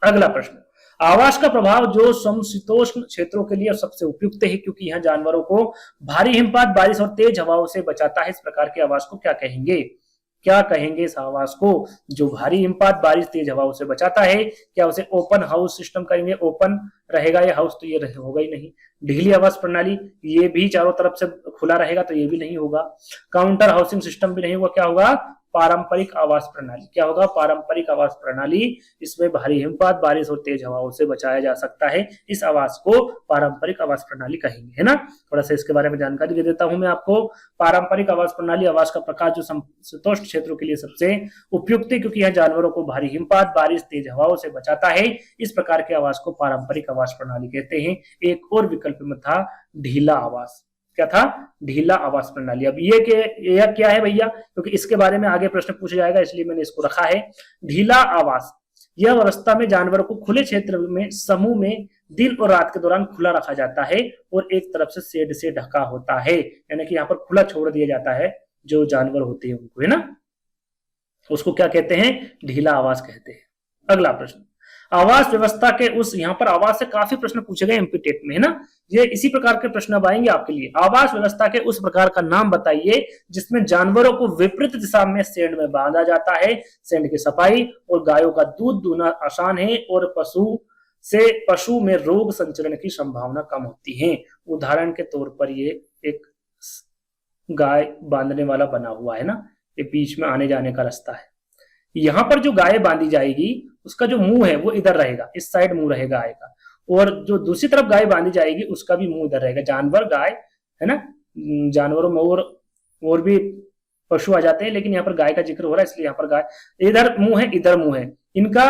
S1: अगला प्रश्न, आवास का प्रभाव जो समशीतोष्ण क्षेत्रों के लिए सबसे उपयुक्त है क्योंकि यहाँ जानवरों को भारी हिमपात, बारिश और तेज हवाओं से बचाता है, इस प्रकार के आवास को क्या कहेंगे? क्या कहेंगे इस आवास को जो भारी हिमपात, बारिश, तेज हवाओं से बचाता है? क्या उसे ओपन हाउस सिस्टम कहेंगे? ओपन रहेगा ये हाउस तो ये होगा ही नहीं। ढीली आवास प्रणाली, ये भी चारों तरफ से खुला रहेगा तो ये भी नहीं होगा। काउंटर हाउसिंग सिस्टम भी नहीं होगा। क्या होगा? पारंपरिक आवास प्रणाली। क्या होगा? पारंपरिक आवास प्रणाली। इसमें भारी हिमपात, बारिश और तेज हवाओं से बचाया जा सकता है, इस आवास को पारंपरिक आवास प्रणाली कहेंगे, है ना। थोड़ा सा इसके बारे में जानकारी दे देता हूं मैं आपको। पारंपरिक आवास प्रणाली आवास का प्रकार जो समशीतोष्ण क्षेत्रों के लिए सबसे उपयुक्त है क्योंकि यह जानवरों को भारी हिमपात, बारिश, तेज हवाओं से बचाता है, इस प्रकार के आवास को पारंपरिक आवास प्रणाली कहते हैं। एक और विकल्प में था ढीला आवास। क्या था? ढीला आवास प्रणाली। अब ये क्या है भैया? क्योंकि इसके बारे में आगे प्रश्न पूछा जाएगा इसलिए मैंने इसको रखा है। ढीला आवास यह अवस्था में जानवरों को खुले क्षेत्र में समूह में दिन और रात के दौरान खुला रखा जाता है और एक तरफ से शेड से ढका होता है, यानी कि यहाँ पर खुला छोड़ दिया जाता है जो जानवर होते हैं उनको, है ना। उसको क्या कहते हैं? ढीला आवास कहते हैं। अगला प्रश्न, आवास व्यवस्था के उस, यहाँ पर आवास से काफी प्रश्न पूछे गए एमपी टेट में, है ना। ये इसी प्रकार के प्रश्न अब आएंगे आपके लिए। आवास व्यवस्था के उस प्रकार का नाम बताइए जिसमें जानवरों को विपरीत दिशा में शेड में बांधा जाता है, शेड की सफाई और गायों का दूध दूहना आसान है और पशु में रोग संचरण की संभावना कम होती है। उदाहरण के तौर पर ये एक गाय बांधने वाला बना हुआ है ना, ये बीच में आने जाने का रास्ता है। यहाँ पर जो गाय बांधी जाएगी उसका जो मुंह है वो इधर रहेगा, इस साइड मुंह रहेगा गाय का, और जो दूसरी तरफ गाय बांधी जाएगी उसका भी मुंह इधर रहेगा। जानवर, गाय, है ना, जानवरों में और भी पशु आ जाते हैं लेकिन यहाँ पर गाय का जिक्र हो रहा है इसलिए यहाँ पर गाय, इधर मुंह है, इधर मुंह है इनका।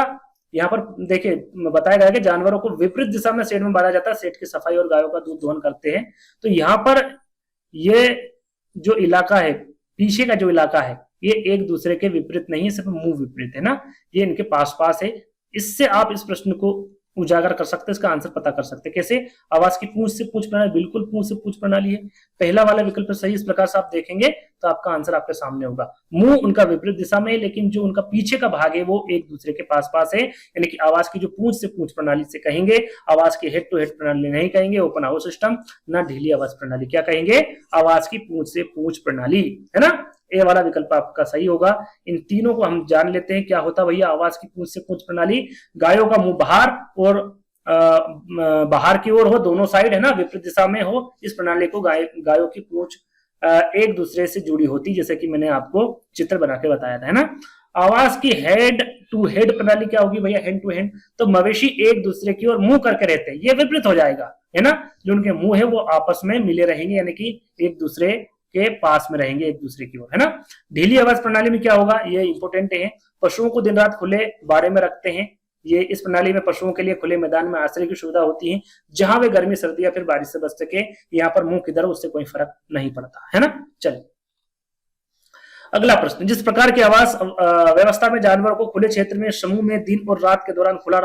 S1: यहाँ पर देखिए बताया गया कि जानवरों को विपरीत दिशा में शेड में बांधा जाता है, शेड की सफाई और गायों का दूध दोहन करते हैं। तो यहाँ पर ये जो इलाका है, पीछे का जो इलाका है, ये एक दूसरे के विपरीत नहीं है, सिर्फ मुंह विपरीत है ना, ये इनके पास पास है। इससे आप इस प्रश्न को उजागर कर सकते हैं, इसका आंसर पता कर सकते हैं। कैसे? आवास की पूंछ से पूंछ प्रणाली, बिल्कुल पूंछ से पूंछ प्रणाली है। पहला वाला विकल्प सही, इस प्रकार से आप देखेंगे तो आपका आंसर आपके सामने होगा। मुंह उनका विपरीत दिशा में है लेकिन जो उनका पीछे का भाग है वो एक दूसरे के पास पास है, यानी कि आवास की जो पूंछ से पूंछ प्रणाली से कहेंगे, आवास की हेड टू हेड प्रणाली नहीं कहेंगे, ओपन हाउस सिस्टम, ना ढीली आवास प्रणाली। क्या कहेंगे? आवास की पूंछ से पूंछ प्रणाली, है ना। ए वाला विकल्प आपका सही होगा। इन तीनों को हम जान लेते हैं क्या होता भैया। आवास की पूंछ से पूंछ प्रणाली, गायों का मुंह बाहर और बाहर की ओर हो, दोनों साइड, है ना, विपरीत दिशा में हो, इस प्रणाली को गायों की पूंछ एक दूसरे से जुड़ी होती, जैसे कि मैंने आपको चित्र बना के बताया था, है ना। आवास की हेड टू हेड प्रणाली क्या होगी भैया? हैंड टू हैंड, तो मवेशी एक दूसरे की ओर मुंह करके रहते हैं, ये विपरीत हो जाएगा, है ना। जो उनके मुंह है वो आपस में मिले रहेंगे, यानी कि एक दूसरे के पास में रहेंगे एक दूसरे की ओर, है ना। ढीली आवास प्रणाली में क्या होगा? ये इंपोर्टेंट है। पशुओं को दिन रात खुले बाड़े में रखते हैं। ये इस प्रणाली में पशुओं के लिए खुले मैदान में आश्रय की सुविधा होती है जहां वे गर्मी, सर्दी या फिर बारिश से बच सके। यहाँ पर मुंह किधर, उससे कोई फर्क नहीं पड़ता, है ना। चलिए अगला प्रश्न, जिस प्रकार की आवास व्यवस्था में जानवरों को खुले क्षेत्र में समूह में दिन और रात के दौरान खुला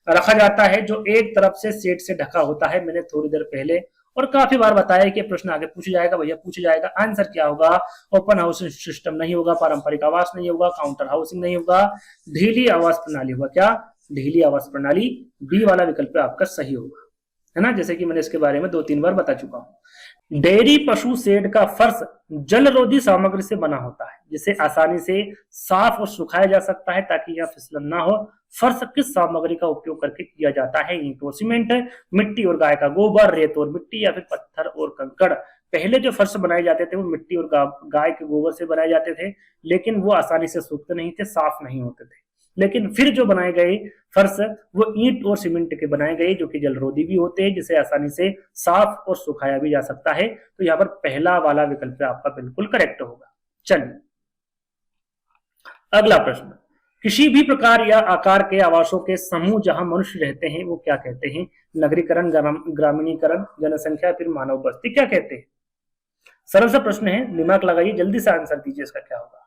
S1: रखा जाता है जो एक तरफ से शेड से ढका होता है, मैंने थोड़ी देर पहले और काफी बार बताया कि प्रश्न आगे पूछा जाएगा, भैया पूछा जाएगा। आंसर क्या होगा? ओपन हाउसिंग सिस्टम नहीं होगा, पारंपरिक आवास नहीं होगा, काउंटर हाउसिंग नहीं होगा, ढीली आवास प्रणाली होगा। क्या? ढीली आवास प्रणाली। बी वाला विकल्प आपका सही होगा, है ना, जैसे कि मैंने इसके बारे में 2-3 बार बता चुका हूं। डेयरी पशु शेड का फर्श जलरोधी सामग्री से बना होता है, जिसे आसानी से साफ और सुखाया जा सकता है ताकि यह फिसलन ना हो। फर्श किस सामग्री का उपयोग करके किया जाता है? ईंट और सीमेंट, मिट्टी और गाय का गोबर, रेत और मिट्टी, या फिर पत्थर और कंकड़। पहले जो फर्श बनाए जाते थे वो मिट्टी और गाय के गोबर से बनाए जाते थे, लेकिन वो आसानी से सूखते नहीं थे, साफ नहीं होते थे। लेकिन फिर जो बनाए गए फर्श वो ईंट और सीमेंट के बनाए गए, जो कि जलरोधी भी होते हैं, जिसे आसानी से साफ और सुखाया भी जा सकता है। तो यहाँ पर पहला वाला विकल्प आपका बिल्कुल करेक्ट होगा। चलिए अगला प्रश्न, किसी भी प्रकार या आकार के आवासों के समूह जहां मनुष्य रहते हैं वो क्या कहते हैं? नगरीकरण, ग्रामीणीकरण, जनसंख्या, फिर मानव बस्ती, क्या कहते हैं? सरल सा प्रश्न है, दिमाग लगाइए, जल्दी से आंसर दीजिए इसका क्या होगा।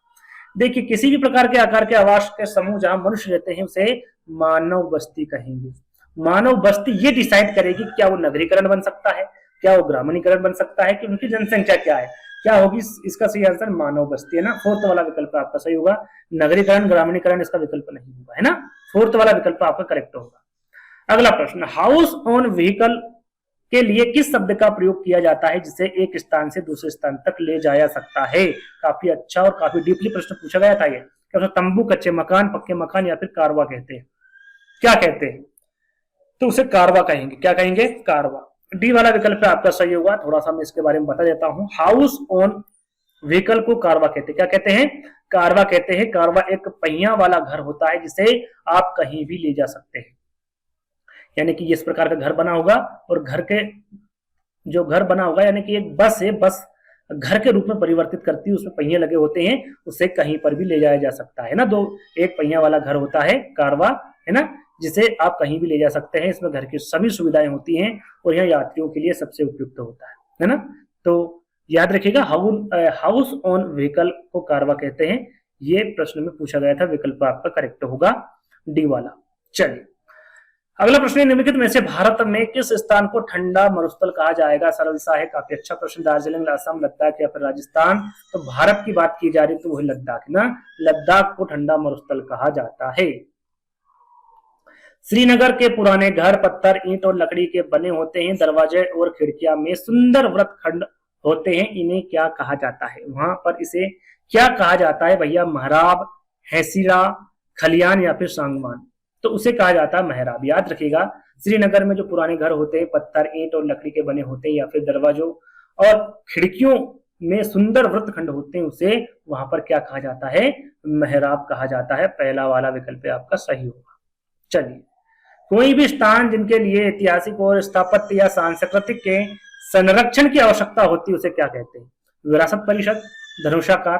S1: देखिए, किसी भी प्रकार के आकार के आवास के समूह जहां मनुष्य रहते हैं उसे मानव बस्ती कहेंगे। मानव बस्ती ये डिसाइड करेगी क्या वो नगरीकरण बन सकता है, क्या वो ग्रामीणीकरण बन सकता है, कि उनकी जनसंख्या क्या है, क्या होगी। इसका सही आंसर मानव बस्ती है ना, फोर्थ वाला विकल्प आपका सही होगा। नगरीकरण, ग्रामीणीकरण इसका विकल्प नहीं होगा, है ना, फोर्थ वाला विकल्प आपका करेक्ट होगा। अगला प्रश्न, हाउस ऑन व्हीकल के लिए किस शब्द का प्रयोग किया जाता है जिसे एक स्थान से दूसरे स्थान तक ले जाया सकता है? काफी अच्छा और काफी डीपली प्रश्न पूछा गया था ये। क्या तंबू, कच्चे मकान, पक्के मकान, या फिर कारवा कहते हैं? क्या कहते हैं? तो उसे कारवा कहेंगे। क्या कहेंगे? कारवा। डी वाला विकल्प आपका सही होगा। थोड़ा सा मैं इसके बारे में बता देता हूं। हाउस ऑन व्हीकल को कारवा कहते हैं। क्या कहते हैं? कारवा कहते हैं। कारवा एक पहिया वाला घर होता है जिसे आप कहीं भी ले जा सकते हैं, यानी कि इस प्रकार का घर बना होगा, और घर के जो घर बना होगा यानी कि एक बस है, बस घर के रूप में परिवर्तित करती है, उसमें पहिए लगे होते हैं, उसे कहीं पर भी ले जाया जा सकता है ना। दो एक पहिया वाला घर होता है कारवा, है ना, जिसे आप कहीं भी ले जा सकते हैं। इसमें घर की सभी सुविधाएं होती हैं और यह यात्रियों के लिए सबसे उपयुक्त होता है ना। तो याद रखिएगा, हाउस ऑन व्हीकल को कारवा कहते हैं। ये प्रश्न में पूछा गया था, विकल्प आपका करेक्ट होगा डी वाला। चलिए अगला प्रश्न, निम्नलिखित में से भारत में किस स्थान को ठंडा मरुस्थल कहा जाएगा? सरल सा है, काफी अच्छा प्रश्न। दार्जिलिंग, असम, लद्दाख, या फिर राजस्थान? तो भारत की बात की जा रही तो वही लद्दाख ना, लद्दाख को ठंडा मरुस्थल कहा जाता है। श्रीनगर के पुराने घर पत्थर, ईंट और लकड़ी के बने होते हैं। दरवाजे और खिड़कियां में सुंदर वृत्तखंड होते हैं, इन्हें क्या कहा जाता है? वहां पर इसे क्या कहा जाता है भैया? महराब, हैसिला, खलियान, या फिर सांगवान? तो उसे कहा जाता है महराब। याद रखिएगा, श्रीनगर में जो पुराने घर होते हैं पत्थर, ईंट और लकड़ी के बने होते हैं, या फिर दरवाजों और खिड़कियों में सुंदर वृत्तखंड होते हैं, उसे वहां पर क्या कहा जाता है? महराब कहा जाता है। पहला वाला विकल्प आपका सही होगा। चलिए, कोई भी स्थान जिनके लिए ऐतिहासिक और स्थापत्य या सांस्कृतिक के संरक्षण की आवश्यकता होती है उसे क्या कहते हैं? विरासत परिषद, धनुषाकार,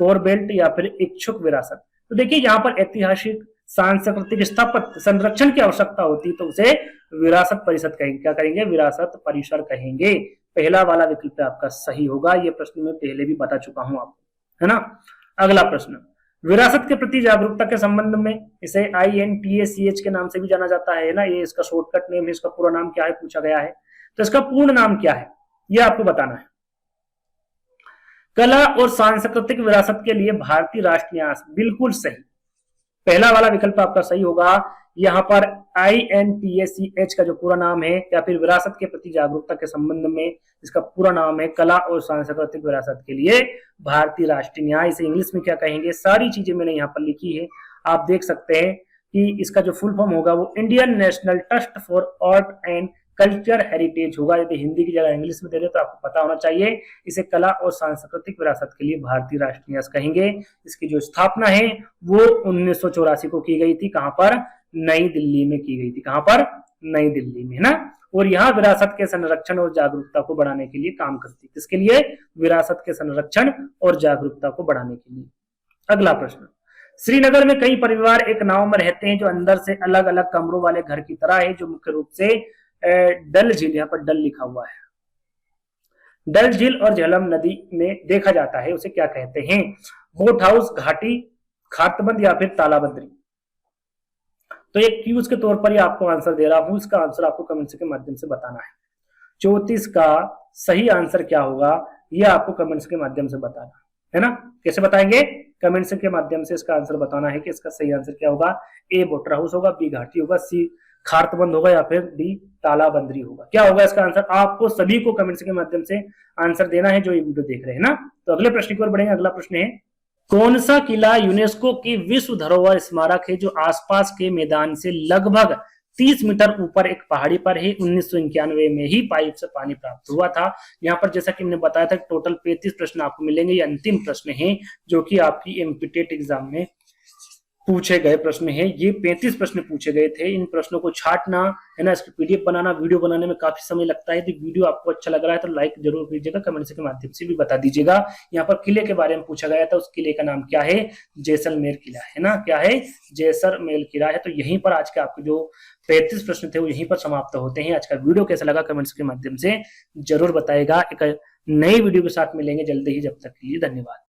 S1: कोर बेल्ट, या फिर इच्छुक विरासत? तो देखिए, यहाँ पर ऐतिहासिक, सांस्कृतिक, स्थापत्य, संरक्षण की आवश्यकता होती तो उसे विरासत परिषद कहेंगे। क्या कहेंगे? विरासत परिसर कहेंगे। पहला वाला विकल्प आपका सही होगा। यह प्रश्न मैं पहले भी बता चुका हूं आपको, है ना। अगला प्रश्न, विरासत के प्रति जागरूकता के संबंध में इसे INTACH के नाम से भी जाना जाता है ना, ये इसका शॉर्टकट नेम है। इसका पूरा नाम क्या है पूछा गया है, तो इसका पूर्ण नाम क्या है यह आपको बताना है। कला और सांस्कृतिक विरासत के लिए भारतीय राष्ट्रीय न्यास, बिल्कुल सही। पहला वाला विकल्प आपका सही होगा। यहाँ पर INTACH का जो पूरा नाम है, या फिर विरासत के प्रति जागरूकता के संबंध में इसका पूरा नाम है कला और सांस्कृतिक विरासत के लिए भारतीय राष्ट्रीय न्यास। इसे इंग्लिश में क्या कहेंगे? सारी चीजें मैंने यहाँ पर लिखी है, आप देख सकते हैं कि इसका जो फुल फॉर्म होगा वो Indian national trust for art and culture heritage होगा। यदि हिंदी की जगह इंग्लिश में दे रहे तो आपको पता होना चाहिए। इसे कला और सांस्कृतिक विरासत के लिए भारतीय राष्ट्रीय न्यास कहेंगे। इसकी जो स्थापना है वो 1984 को की गई थी। कहां पर? नई दिल्ली में की गई थी। कहां पर? नई दिल्ली में, है ना। और यहाँ विरासत के संरक्षण और जागरूकता को बढ़ाने के लिए काम करती है। किसके लिए? विरासत के संरक्षण और जागरूकता को बढ़ाने के लिए। अगला प्रश्न, श्रीनगर में कई परिवार एक नाव में रहते हैं जो अंदर से अलग अलग कमरों वाले घर की तरह है, जो मुख्य रूप से डल झील, यहाँ पर डल लिखा हुआ है, डल झील और झेलम नदी में देखा जाता है, उसे क्या कहते हैं? बोट हाउस, घाटी, खातबंद, या फिर तालाबंदी? तो एक क्यूज के तौर पर ही आपको आंसर दे रहा हूं, इसका आंसर आपको कमेंट के माध्यम से बताना है। 34 का सही आंसर क्या होगा, ये आपको कमेंट्स के माध्यम से बताना है ना। कैसे बताएंगे, कमेंट्स के माध्यम से इसका आंसर बताना है कि इसका सही आंसर क्या होगा। ए बोटर हाउस होगा, बी घाटी होगा, सी खारतबंद होगा, या फिर डी तालाबंदरी होगा। क्या होगा इसका आंसर, आपको सभी को कमेंट्स के माध्यम से आंसर देना है जो ये वीडियो देख रहे हैं ना। तो अगले प्रश्न की ओर बढ़ेंगे। अगला प्रश्न है, कौन सा किला यूनेस्को की विश्व धरोहर स्मारक है जो आसपास के मैदान से लगभग 30 मीटर ऊपर एक पहाड़ी पर है। 1991 में ही पाइप से पानी प्राप्त हुआ था। यहाँ पर जैसा कि मैंने बताया था टोटल 35 प्रश्न आपको मिलेंगे। ये अंतिम प्रश्न है जो कि आपकी एमपीटेट एग्जाम में पूछे गए प्रश्न है। ये 35 प्रश्न पूछे गए थे। इन प्रश्नों को छांटना है ना, इसकी पीडीएफ बनाना, वीडियो बनाने में काफी समय लगता है। तो वीडियो आपको अच्छा लग रहा है तो लाइक जरूर कीजिएगा, कमेंट के माध्यम से भी बता दीजिएगा। यहाँ पर किले के बारे में पूछा गया था, उस किले का नाम क्या है, जैसलमेर किला है ना। क्या है, जैसलमेर किला है। तो यहीं पर आज के आपके जो 35 प्रश्न थे वो यहीं पर समाप्त होते हैं। आज का वीडियो कैसा लगा कमेंट्स के माध्यम से जरूर बताएगा। एक नई वीडियो के साथ मिलेंगे जल्दी ही, जब तक के लिए धन्यवाद।